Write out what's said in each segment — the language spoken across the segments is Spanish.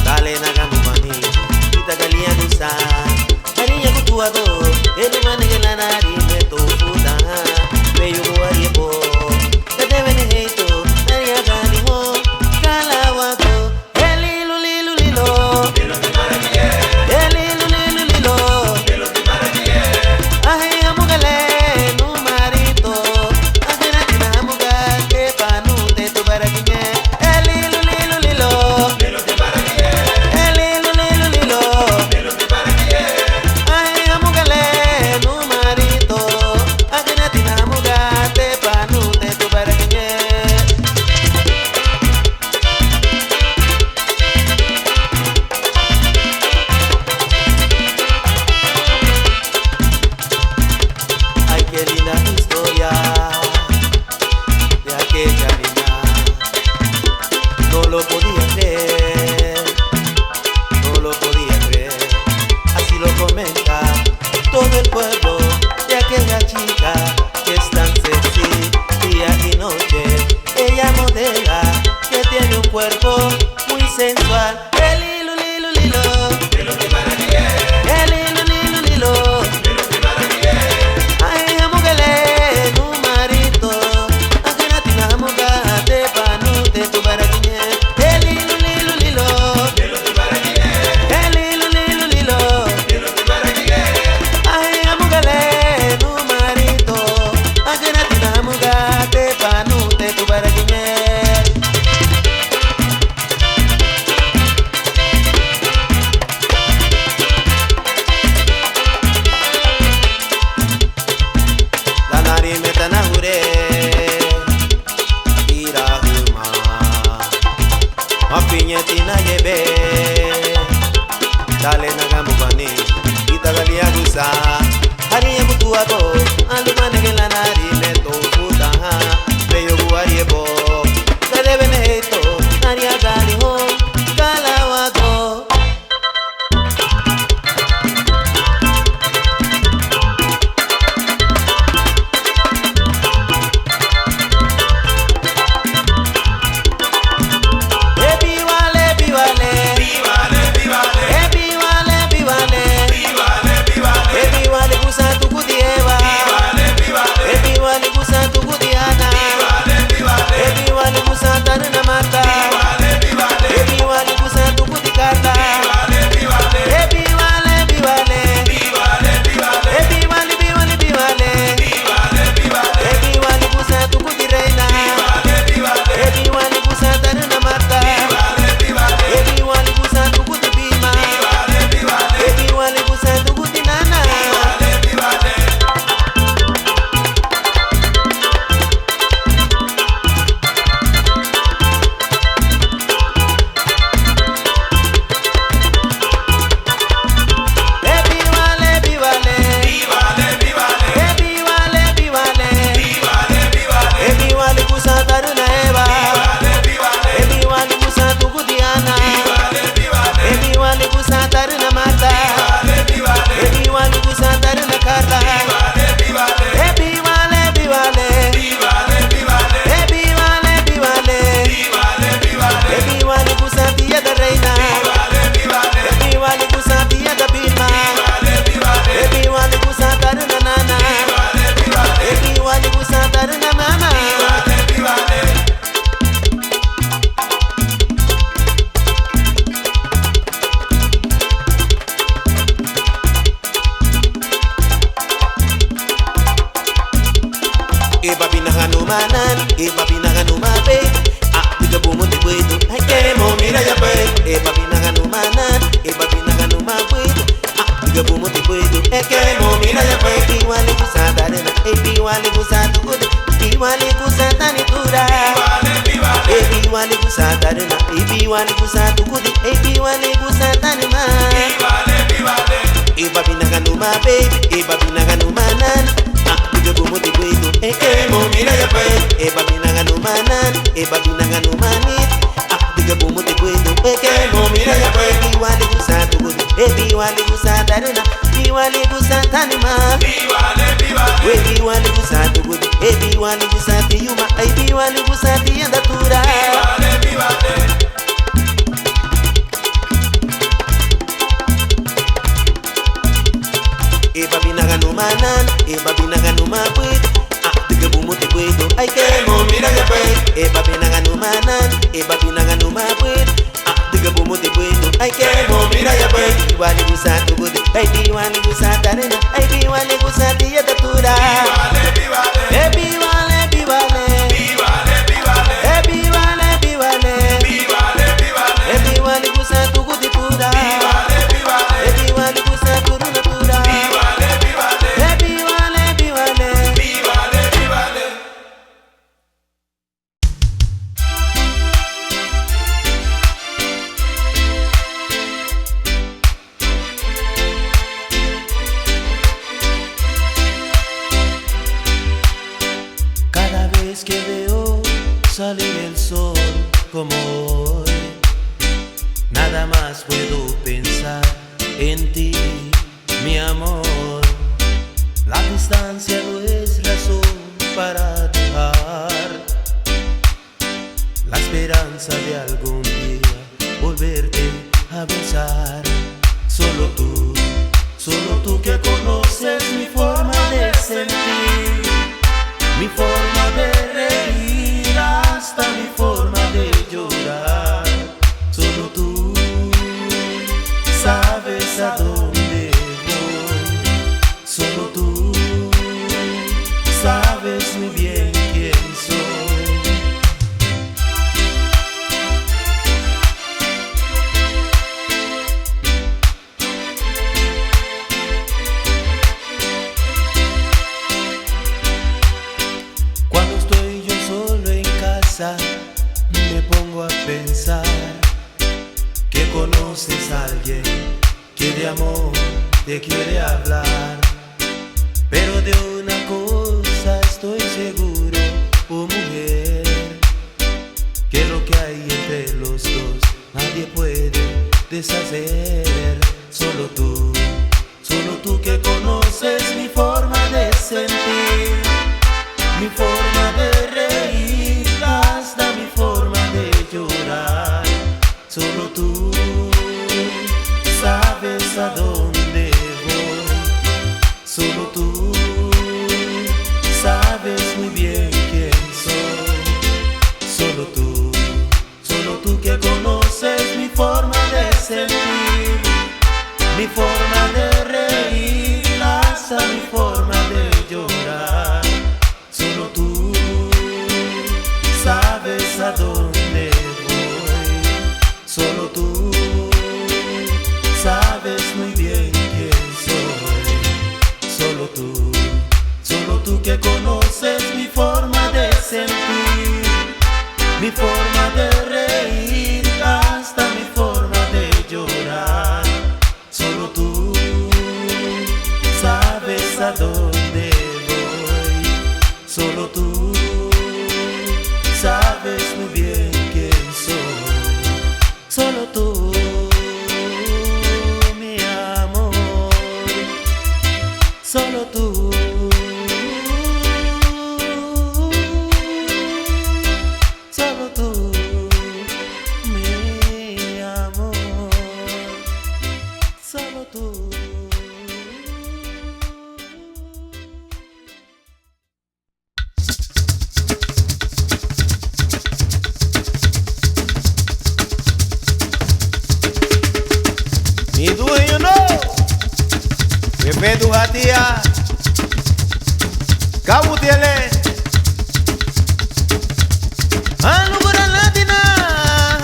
Dale nagamu mani, kita kalian usah. Harinya kutuado, elu mani gelanari meto puta. Beyo buari bo, kete bene heito, harinya gani ho, kalawato. Elilu lilu lilo, lilo te marakie. Elilu lilu lilo, lilo te marakie. Ahe amugale nu marito, agena tina amuga ke panu te tu barakie. Elilu lilu lilo, lilo te marakie. Elilu lilu lilo, lilo te marakie. Ahe amugale nu marito, agena tina amuga te panu te tu barakie. Ay, qué linda historia de aquella niña. No lo podía creer, no lo podía creer. Así lo comenta todo el pueblo de aquella chica que es tan sexy día y noche. Ella modela que tiene un cuerpo muy sensual. El hilo, lilo, lilo, lilo te maraqué. El hilo, lilo, lilo, lilo te maraqué. Ay, amugale, nu marito, agena tina amuga te panu te tu baraqué. El hilo, lilo, lilo, lilo te maraqué. El hilo, lilo, lilo, lilo te maraqué. Ay, amugale, nu marito, agena tina amuga te panu te tu baraqué. La nari metana hure irahuma mapinyetina yebe dale nagamu bani kita galia gusa hari yang kutuado alumane que la nari meto puta beyo buariebo dale beneto nari agali ho kalawago. Iba pinaganumanan, iba pinaganumape. Ah, tiga bumo te puedo, ay que mo mira ya pe. Iba pinaganumanan, iba pinaganumape. Ah, tiga bumo te puedo, ay que mo mira ya pe. Iwale kusata dena, iwale kusata kude, iwale kusata nitura. Iwale kusata dena, iwale kusata kude, iwale kusata nima. Iba pinaganumape, iba pinaganumanan. Tiga bumo te puedo, mo mira ya pe. Eba binaganumanan, eba binaganumanit. Ah, tiga bumo te puedo, mo mira ya pe. Iwale kusata kude, iwale kusata dena, iwale kusata nima. Iwale kusata kude, iwale kusata yuma, iwale kusata yandatura. e babi nanganumanan, e babi nanganumabwin. Diga bumuti bueno, ay que momina ya bay. Biwani gusatu gudi, ay biwani gusatarena, ay biwani gusati ya tatura. Biwale, biwale, biwale, biwale, biwale, biwale, biwale, biwale, biwale, biwale, biwani gusatu gudi pura. Biwale, biwale, biwani gusatu runa pura. Biwale, biwale, biwale, biwale, biwale, biwale. Cada vez que veo salir el sol como hoy, nada más puedo pensar en ti, mi amor. La distancia no es razón para dejar la esperanza de algún día volverte a besar. Solo tú que conoces mi forma de sentir, mi forma de reír, hasta mi forma de llorar. Solo tú sabes a dónde voy. Solo tú sabes muy bien quién soy. Cuando estoy yo solo en casa, me pongo a pensar que conoces a alguien que de amor te quiere hablar. Pero de una cosa estoy seguro, oh mujer, que lo que hay entre los dos nadie puede deshacer. Solo tú que conoces mi forma de sentir, mi forma de reír, hasta mi forma de llorar. Solo tú sabes a dónde voy. Solo tú sabes muy bien quién soy. Solo tú que conoces mi forma de sentir, mi forma de reír, hasta mi forma de llorar. Solo tú sabes a dónde voy. Solo tú sabes muy bien quién soy. Solo tú que conoces mi forma de sentir, mi forma de reír, hasta mi forma de llorar. Solo tú sabes a dónde voy. Solo tú sabes muy bien quién soy. Solo tú, mi amor. Solo tú. Solo tú, mi amor. Solo tú. Mi dueño no, que ve tu hatía, cabutiele. Anu kuran latina,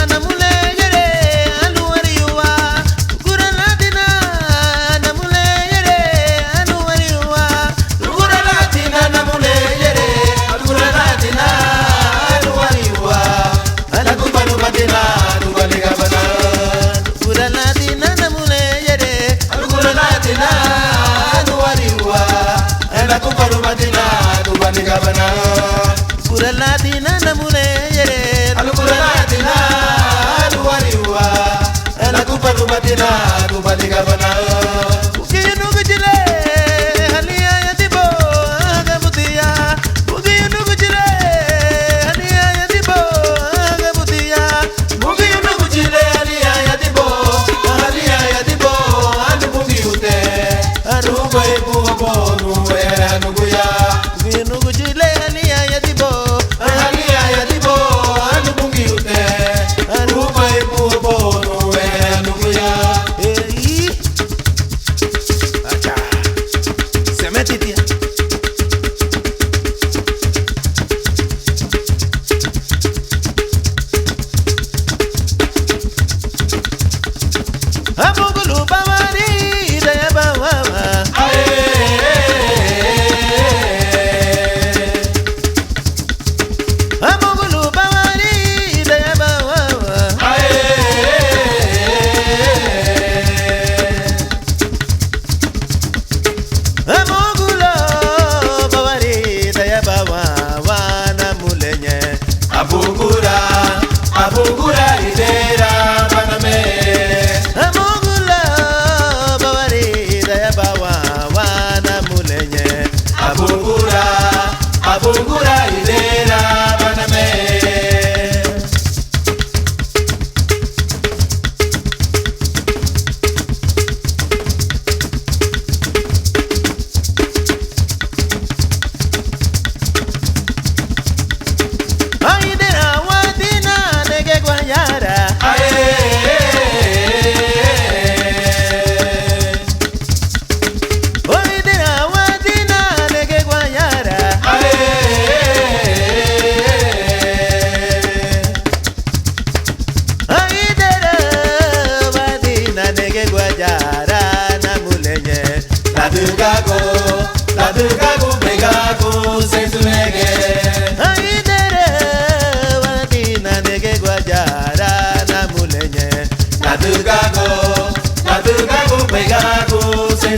anamule yere, anu ariwa. Kuran latina, anamule yere, anu ariwa. Kuran latina, anamule yere, kuran latina, anu ariwa. Ana kupanu patina, anu baliga bana. Kuran latina, anamule yere, kuran latina, anu ariwa. Ana kupanu patina, anu baliga bana. Kuran latina, anamule Alukuradina, aluwariwa, elakuparubatina, kubaligabana. Ukiyunugujile, haliya yatibo, agamutia. Ukiyunugujile, haliya yatibo, agamutia. Ukiyunugujile, haliya yatibo, anubugiute. Anubo ebu abonu, anuguya. Ukiyunugujile, haliya yatibo,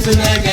dancing again.